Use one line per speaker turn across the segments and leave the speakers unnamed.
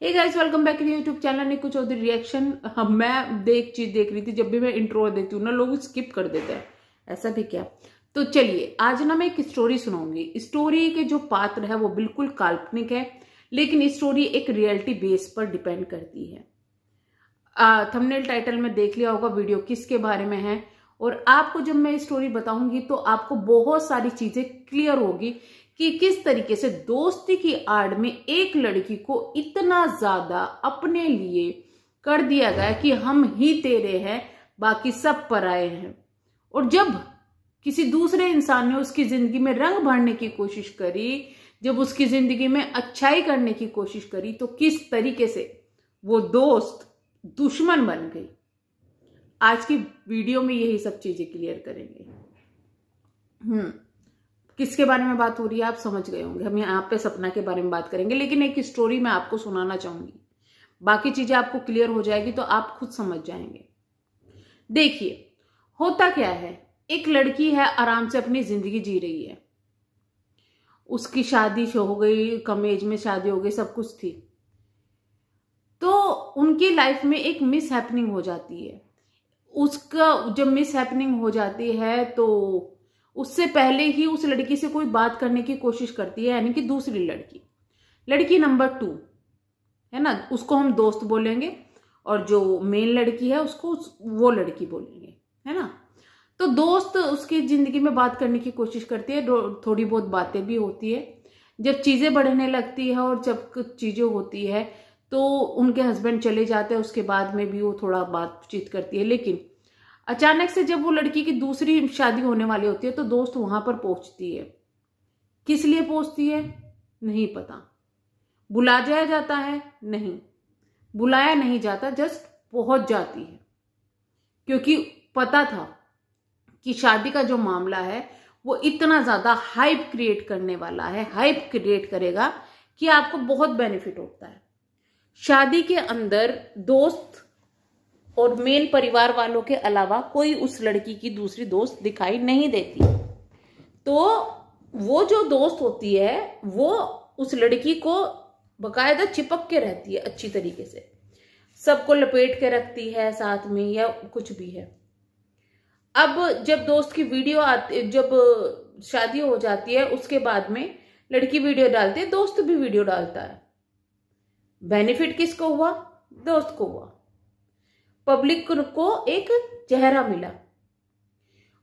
Hey guys, welcome back to YouTube channel Nikku Chaudhary reaction. मैं चीज देख रही थी। जब भी मैं इंट्रो देती हूँ ना, लोग स्किप कर देते हैं। ऐसा भी क्या? तो चलिए, आज ना मैं एक स्टोरी सुनाऊंगी। स्टोरी के जो पात्र है वो बिल्कुल काल्पनिक है, लेकिन स्टोरी एक रियलिटी बेस पर डिपेंड करती है। थंबनेल टाइटल में देख लिया होगा वीडियो किसके बारे में है। और आपको जब मैं स्टोरी बताऊंगी तो आपको बहुत सारी चीजें क्लियर होगी कि किस तरीके से दोस्ती की आड़ में एक लड़की को इतना ज्यादा अपने लिए कर दिया गया कि हम ही तेरे हैं, बाकी सब पराये हैं। और जब किसी दूसरे इंसान ने उसकी जिंदगी में रंग भरने की कोशिश करी, जब उसकी जिंदगी में अच्छाई करने की कोशिश करी, तो किस तरीके से वो दोस्त दुश्मन बन गई। आज की वीडियो में यही सब चीजें क्लियर करेंगे। किसके बारे में बात हो रही है आप समझ गए होंगे। हम यहाँ पे सपना के बारे में बात करेंगे, लेकिन एक स्टोरी मैं आपको सुनाना चाहूंगी। बाकी चीजें आपको क्लियर हो जाएगी तो आप खुद समझ जाएंगे। देखिए, होता क्या है, एक लड़की है, आराम से अपनी जिंदगी जी रही है। उसकी शादी हो गई, कम एज में शादी हो गई, सब कुछ थी। तो उनकी लाइफ में एक मिस हैपनिंग हो जाती है। उसका जब मिस हैपनिंग हो जाती है तो उससे पहले ही उस लड़की से कोई बात करने की कोशिश करती है, यानी कि दूसरी लड़की नंबर 2 है ना, उसको हम दोस्त बोलेंगे। और जो मेन लड़की है उसको वो लड़की बोलेंगे, है ना। तो दोस्त उसकी जिंदगी में बात करने की कोशिश करती है, थोड़ी बहुत बातें भी होती है। जब चीजें बढ़ने लगती है और जब कुछ चीजें होती है तो उनके हस्बैंड चले जाते हैं, उसके बाद में भी वो थोड़ा बातचीत करती है। लेकिन अचानक से जब वो लड़की की दूसरी शादी होने वाली होती है तो दोस्त वहां पर पहुंचती है। किस लिए पहुंचती है नहीं पता। बुला जाया जाता है नहीं, बुलाया नहीं जाता, जस्ट पहुंच जाती है। क्योंकि पता था कि शादी का जो मामला है वो इतना ज्यादा हाइप क्रिएट करने वाला है, हाइप क्रिएट करेगा कि आपको बहुत बेनिफिट होता है। शादी के अंदर दोस्त और मेन परिवार वालों के अलावा कोई उस लड़की की दूसरी दोस्त दिखाई नहीं देती। तो वो जो दोस्त होती है वो उस लड़की को बकायदा चिपक के रहती है, अच्छी तरीके से सबको लपेट के रखती है साथ में, या कुछ भी है। अब जब दोस्त की वीडियो आती, जब शादी हो जाती है उसके बाद में लड़की वीडियो डालती है, दोस्त भी वीडियो डालता है। बेनिफिट किसको हुआ? दोस्त को हुआ। पब्लिक को एक चेहरा मिला।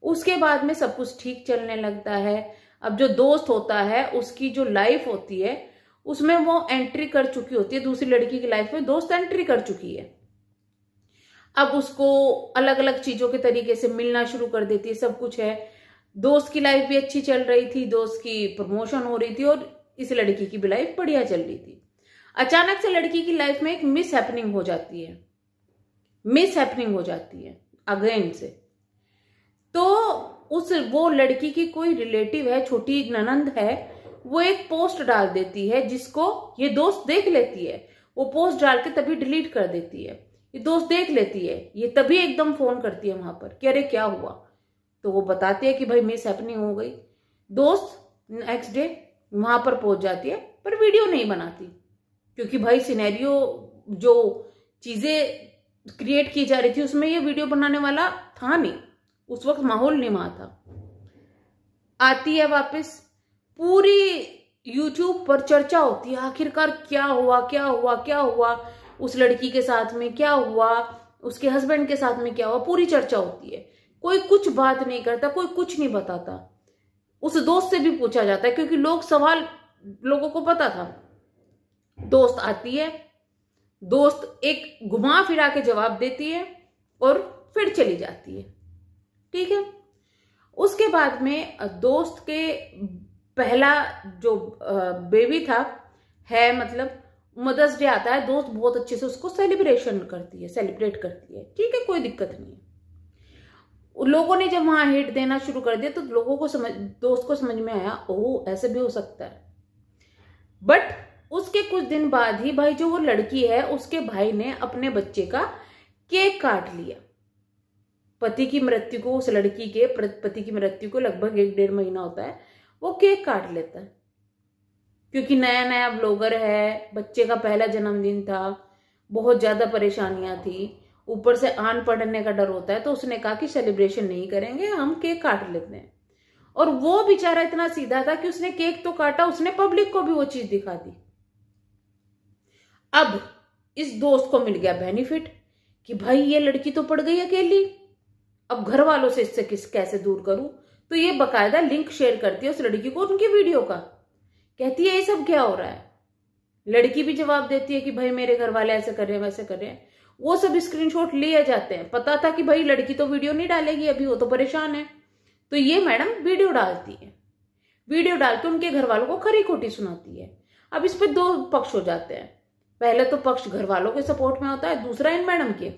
उसके बाद में सब कुछ ठीक चलने लगता है। अब जो दोस्त होता है उसकी जो लाइफ होती है उसमें वो एंट्री कर चुकी होती है, दूसरी लड़की की लाइफ में दोस्त एंट्री कर चुकी है। अब उसको अलग अलग चीजों के तरीके से मिलना शुरू कर देती है, सब कुछ है। दोस्त की लाइफ भी अच्छी चल रही थी, दोस्त की प्रमोशन हो रही थी और इस लड़की की भी लाइफ बढ़िया चल रही थी। अचानक से लड़की की लाइफ में एक मिस हैपनिंग हो जाती है अगेन से। तो वो लड़की की कोई रिलेटिव है, छोटी ननंद है, वो एक पोस्ट डाल देती है जिसको ये दोस्त देख लेती है। वो पोस्ट डाल के तभी डिलीट कर देती है। ये दोस्त देख लेती है, ये तभी एकदम फोन करती है वहां पर कि अरे क्या हुआ। तो वो बताती है कि भाई मिस हैपनिंग हो गई। दोस्त नेक्स्ट डे वहां पर पहुंच जाती है, पर वीडियो नहीं बनाती, क्योंकि भाई सिनेरियो जो चीजें क्रिएट की जा रही थी उसमें ये वीडियो बनाने वाला था नहीं, उस वक्त माहौल नहीं वहां था। आती है वापस, पूरी यूट्यूब पर चर्चा होती है, आखिरकार क्या हुआ उस लड़की के साथ में, क्या हुआ उसके हस्बैंड के साथ में, क्या हुआ, पूरी चर्चा होती है। कोई कुछ बात नहीं करता, कोई कुछ नहीं बताता। उस दोस्त से भी पूछा जाता है क्योंकि लोगों को पता था। दोस्त आती है, दोस्त एक घुमा फिरा के जवाब देती है और फिर चली जाती है। ठीक है। उसके बाद में दोस्त के पहला जो बेबी था है, मतलब मदर्स डे आता है, दोस्त बहुत अच्छे से उसको सेलिब्रेट करती है। ठीक है, कोई दिक्कत नहीं है। लोगों ने जब वहां हिट देना शुरू कर दिया तो दोस्त को समझ में आया, ओह ऐसे भी हो सकता है। बट उसके कुछ दिन बाद ही भाई जो वो लड़की है उसके भाई ने अपने बच्चे का केक काट लिया। पति की मृत्यु को, उस लड़की के पति की मृत्यु को लगभग 1-1.5 महीना होता है, वो केक काट लेता है। क्योंकि नया नया ब्लॉगर है, बच्चे का पहला जन्मदिन था, बहुत ज्यादा परेशानियां थी, ऊपर से आन पड़ने का डर होता है। तो उसने कहा कि सेलिब्रेशन नहीं करेंगे, हम केक काट लेते हैं। और वो बेचारा इतना सीधा था कि उसने केक तो काटा, उसने पब्लिक को भी वो चीज दिखा दी। अब इस दोस्त को मिल गया बेनिफिट कि भाई ये लड़की तो पड़ गई अकेली, अब घर वालों से इससे कैसे दूर करूं। तो ये बकायदा लिंक शेयर करती है उस लड़की को उनकी वीडियो का, कहती है ये सब क्या हो रहा है। लड़की भी जवाब देती है कि भाई मेरे घर वाले ऐसे कर रहे हैं, वैसे कर रहे हैं। वो सब स्क्रीनशॉट लिए जाते हैं। पता था कि भाई लड़की तो वीडियो नहीं डालेगी अभी, वो तो परेशान है। तो ये मैडम वीडियो डालती है, वीडियो डाल के उनके घर वालों को खरी खोटी सुनाती है। अब इस पे दो पक्ष हो जाते हैं। पहले तो पक्ष घर वालों के सपोर्ट में होता है, दूसरा इन मैडम के।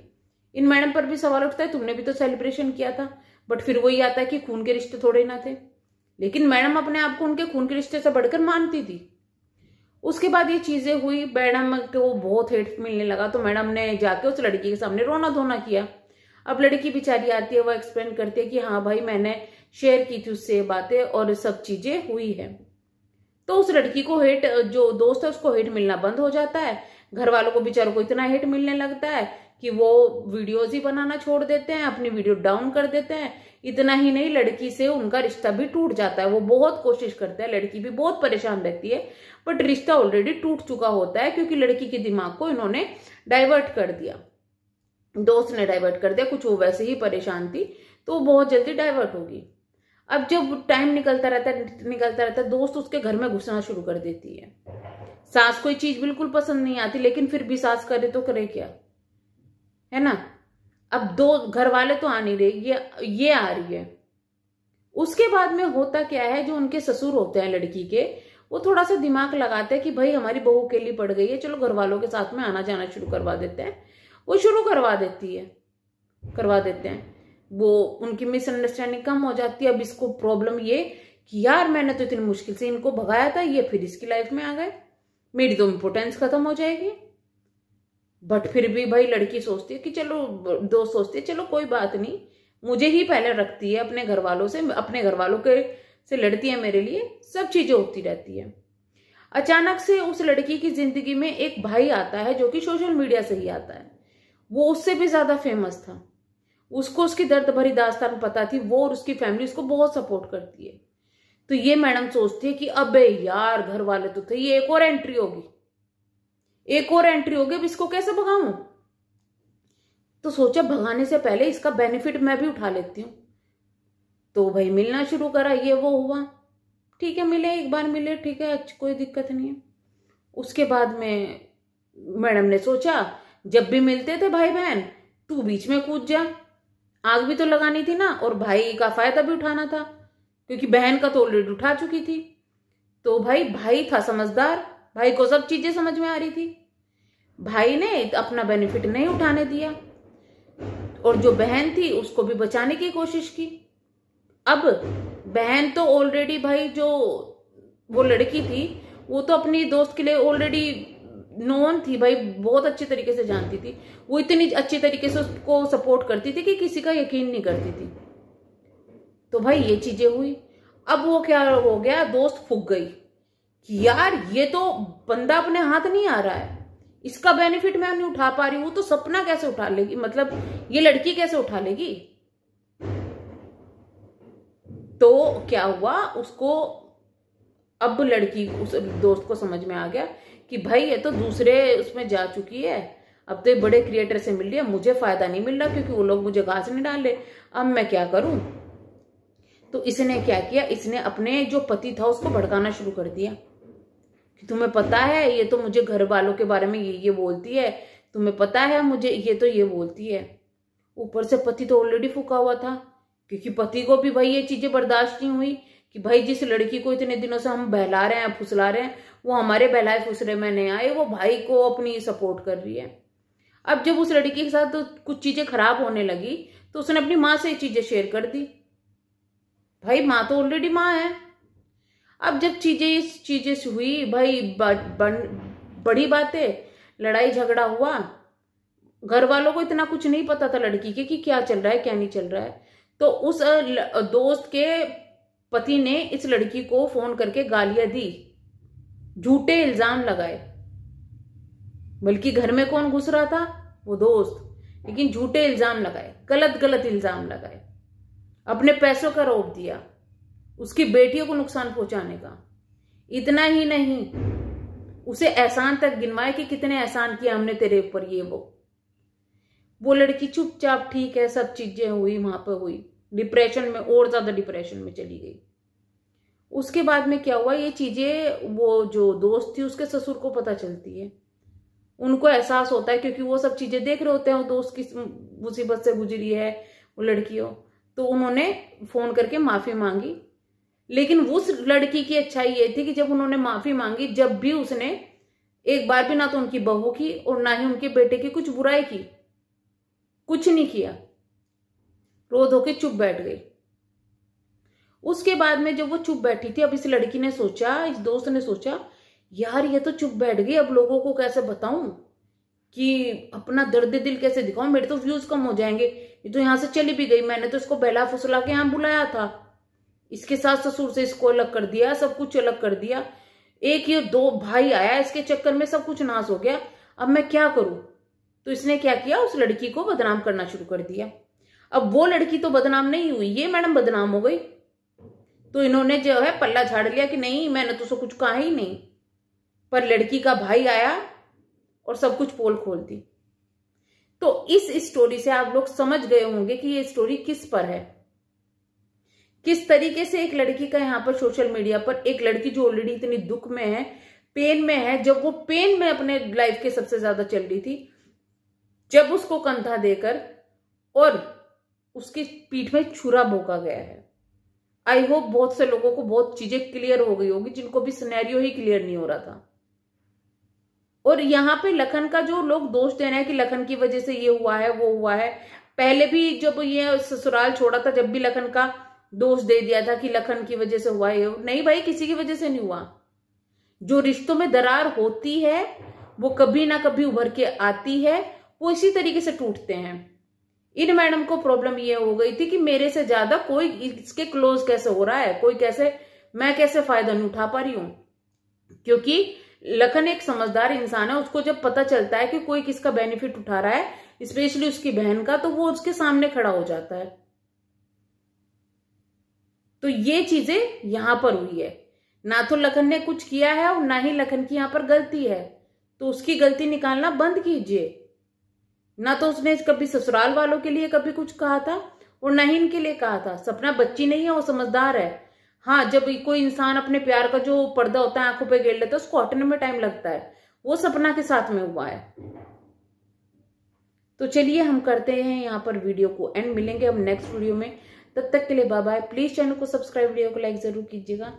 इन मैडम पर भी सवाल उठता है, तुमने भी तो सेलिब्रेशन किया था। बट फिर वही आता है कि खून के रिश्ते थोड़े ना थे। लेकिन मैडम अपने आप को उनके खून के रिश्ते से बढ़कर मानती थी। उसके बाद ये चीजें हुई, मैडम को बहुत हेट मिलने लगा। तो मैडम ने जाके उस लड़की के सामने रोना धोना किया। अब लड़की बेचारी आती है, वो एक्सप्लेन करती है कि हाँ भाई मैंने शेयर की थी उससे बातें और सब चीजें हुई है। तो उस लड़की को हेट, जो दोस्त है उसको हेट मिलना बंद हो जाता है। घर वालों को बेचारों को इतना हेट मिलने लगता है कि वो वीडियोज ही बनाना छोड़ देते हैं, अपनी वीडियो डाउन कर देते हैं। इतना ही नहीं, लड़की से उनका रिश्ता भी टूट जाता है। वो बहुत कोशिश करते हैं, लड़की भी बहुत परेशान रहती है, बट रिश्ता ऑलरेडी टूट चुका होता है क्योंकि लड़की के दिमाग को इन्होंने डाइवर्ट कर दिया, दोस्त ने डाइवर्ट कर दिया। कुछ वो वैसे ही परेशान थी तो वो बहुत जल्दी डाइवर्ट होगी। अब जब टाइम निकलता रहता है, दोस्त उसके घर में घुसना शुरू कर देती है। सास कोई चीज बिल्कुल पसंद नहीं आती, लेकिन फिर भी सास करे तो करे क्या, है ना। अब दो घर वाले तो आ नहीं रहे, ये आ रही है। उसके बाद में होता क्या है, जो उनके ससुर होते हैं लड़की के, वो थोड़ा सा दिमाग लगाते हैं कि भाई हमारी बहू अकेली पड़ गई है, चलो घर वालों के साथ में आना जाना शुरू करवा देते हैं। वो शुरू करवा देते हैं। वो उनकी मिसअंडरस्टैंडिंग कम हो जाती है। अब इसको प्रॉब्लम ये कि यार मैंने तो इतनी मुश्किल से इनको भगाया था, ये फिर इसकी लाइफ में आ गए, मेरी तो इंपोर्टेंस खत्म हो जाएगी। बट फिर भी भाई लड़की सोचती है कि चलो, दोस्त सोचती है चलो कोई बात नहीं, मुझे ही पहले रखती है अपने घर वालों से, अपने घर वालों के से लड़ती है मेरे लिए, सब चीजें होती रहती है। अचानक से उस लड़की की जिंदगी में एक भाई आता है जो कि सोशल मीडिया से ही आता है। वो उससे भी ज्यादा फेमस था, उसको उसकी दर्द भरी दास्तान पता थी। वो और उसकी फैमिली उसको बहुत सपोर्ट करती है। तो ये मैडम सोचती है कि अबे यार घर वाले तो थे, ये एक और एंट्री होगी, अब इसको कैसे भगाऊं। तो सोचा भगाने से पहले इसका बेनिफिट मैं भी उठा लेती हूँ। तो भाई मिलना शुरू करा, ये वो हुआ, ठीक है मिले, एक बार मिले, ठीक है कोई दिक्कत नहीं है। उसके बाद में मैडम ने सोचा जब भी मिलते थे भाई बहन, तू बीच में कूद जा, आग भी तो लगानी थी ना, और भाई का फायदा भी उठाना था क्योंकि बहन का तो ऑलरेडी उठा चुकी थी। तो भाई था समझदार, भाई को सब चीजें समझ में आ रही थी। भाई ने अपना बेनिफिट नहीं उठाने दिया और जो बहन थी उसको भी बचाने की कोशिश की। अब बहन तो ऑलरेडी, भाई जो वो लड़की थी वो तो अपनी दोस्त के लिए ऑलरेडी नोन थी, भाई बहुत अच्छे तरीके से जानती थी। वो इतनी अच्छी तरीके से उसको सपोर्ट करती थी कि किसी का यकीन नहीं करती थी। तो भाई ये चीजें हुई। अब वो क्या हो गया, दोस्त फूक गई कि यार ये तो बंदा अपने हाथ नहीं आ रहा है, इसका बेनिफिट मैं नहीं उठा पा रही हूं, तो सपना कैसे उठा लेगी, मतलब ये लड़की कैसे उठा लेगी। तो क्या हुआ, उसको अब लड़की उस दोस्त को समझ में आ गया कि भाई ये तो दूसरे उसमें जा चुकी है, अब तो बड़े क्रिएटर से मिल रही है, मुझे फायदा नहीं मिल रहा क्योंकि वो लोग मुझे घास नहीं डाल रहे, अब मैं क्या करूं। तो इसने क्या किया, इसने अपने जो पति था उसको भड़काना शुरू कर दिया कि तुम्हें पता है ये तो मुझे घर वालों के बारे में ये बोलती है, तुम्हें पता है मुझे ये तो ये बोलती है। ऊपर से पति तो ऑलरेडी फूका हुआ था क्योंकि पति को भी भाई ये चीजें बर्दाश्त नहीं हुई कि भाई जिस लड़की को इतने दिनों से हम बहला रहे हैं, फुसला रहे हैं, वो हमारे बहलाए फुसले में नहीं आए, वो भाई को अपनी सपोर्ट कर रही है। अब जब उस लड़की के साथ तो कुछ चीजें खराब होने लगी तो उसने अपनी माँ से ये चीजें शेयर कर दी। भाई माँ तो ऑलरेडी माँ है। अब जब चीजें हुई भाई, बड़ी बातें, लड़ाई झगड़ा हुआ, घर वालों को इतना कुछ नहीं पता था लड़की के कि क्या चल रहा है क्या नहीं चल रहा है। तो उस दोस्त के पति ने इस लड़की को फोन करके गालियां दी झूठे इल्जाम लगाए, बल्कि घर में कौन घुस रहा था, वो दोस्त, लेकिन झूठे इल्जाम लगाए, गलत गलत इल्जाम लगाए, अपने पैसों का आरोप दिया, उसकी बेटियों को नुकसान पहुंचाने का। इतना ही नहीं, उसे एहसान तक गिनवाए कि कितने एहसान किया हमने तेरे ऊपर, ये वो लड़की चुपचाप, ठीक है, सब चीजें हुई, वहां पर हुई, डिप्रेशन में, और ज्यादा डिप्रेशन में चली गई। उसके बाद में क्या हुआ, ये चीजें वो जो दोस्त थी उसके ससुर को पता चलती है, उनको एहसास होता है, क्योंकि वो सब चीजें देख रहे होते हैं, वो दोस्त की मुसीबत से गुजरी है वो लड़कियों, तो उन्होंने फोन करके माफी मांगी। लेकिन उस लड़की की अच्छाई ये थी कि जब उन्होंने माफी मांगी, जब भी उसने एक बार भी ना तो उनकी बहू की और ना ही उनके बेटे की कुछ बुराई की, कुछ नहीं किया, रो धो के चुप बैठ गई। उसके बाद में जब वो चुप बैठी थी, अब इस लड़की ने सोचा, इस दोस्त ने सोचा, यार ये तो चुप बैठ गई, अब लोगों को कैसे बताऊं कि अपना दर्द दिल कैसे दिखाऊं, मेरे तो व्यूज कम हो जाएंगे, ये तो यहां से चली भी गई, मैंने तो इसको बहला फुसला के यहां बुलाया था, इसके सास ससुर से इसको अलग कर दिया, सब कुछ अलग कर दिया, एक ये दो भाई आया, इसके चक्कर में सब कुछ नाश हो गया, अब मैं क्या करूं। तो इसने क्या किया, उस लड़की को बदनाम करना शुरू कर दिया। अब वो लड़की तो बदनाम नहीं हुई, ये मैडम बदनाम हो गई। तो इन्होंने जो है पल्ला झाड़ लिया कि नहीं, मैंने तो उसको कुछ कहा ही नहीं, पर लड़की का भाई आया और सब कुछ पोल खोल दी। तो इस स्टोरी से आप लोग समझ गए होंगे कि ये स्टोरी किस पर है, किस तरीके से एक लड़की का यहाँ पर सोशल मीडिया पर, एक लड़की जो ऑलरेडी इतनी दुख में है, पेन में है, जब वो पेन में अपने लाइफ के सबसे ज्यादा चल रही थी, जब उसको कंधा देकर और उसकी पीठ में छुरा भोंका गया है। आई होप बहुत से लोगों को बहुत चीजें क्लियर हो गई होगी, जिनको भी सिनेरियो ही क्लियर नहीं हो रहा था। और यहाँ पे लखन का जो लोग दोष दे रहे हैं कि लखन की वजह से ये हुआ है वो हुआ है, पहले भी जब ये ससुराल छोड़ा था, जब भी लखन का दोष दे दिया था कि लखन की वजह से हुआ है, नहीं भाई, किसी की वजह से नहीं हुआ। जो रिश्तों में दरार होती है वो कभी ना कभी उभर के आती है, वो इसी तरीके से टूटते हैं। इन मैडम को प्रॉब्लम ये हो गई थी कि मेरे से ज्यादा कोई इसके क्लोज कैसे हो रहा है, कोई कैसे, मैं कैसे फायदा नहीं उठा पा रही हूं। क्योंकि लखन एक समझदार इंसान है, उसको जब पता चलता है कि कोई किसका बेनिफिट उठा रहा है, स्पेशली उसकी बहन का, तो वो उसके सामने खड़ा हो जाता है। तो ये चीजें यहां पर हुई है, ना तो लखन ने कुछ किया है और ना ही लखन की यहां पर गलती है, तो उसकी गलती निकालना बंद कीजिए। ना तो उसने कभी ससुराल वालों के लिए कभी कुछ कहा था और ना ही इनके लिए कहा था। सपना बच्ची नहीं है, वो समझदार है। हाँ, जब कोई इंसान अपने प्यार का जो पर्दा होता है आंखों पे घेर लेता है, उसको हटने में टाइम लगता है, वो सपना के साथ में हुआ है। तो चलिए हम करते हैं यहाँ पर वीडियो को एंड, मिलेंगे हम नेक्स्ट वीडियो में। तब तक के लिए बाय बाय। प्लीज चैनल को सब्सक्राइब, वीडियो को लाइक जरूर कीजिएगा।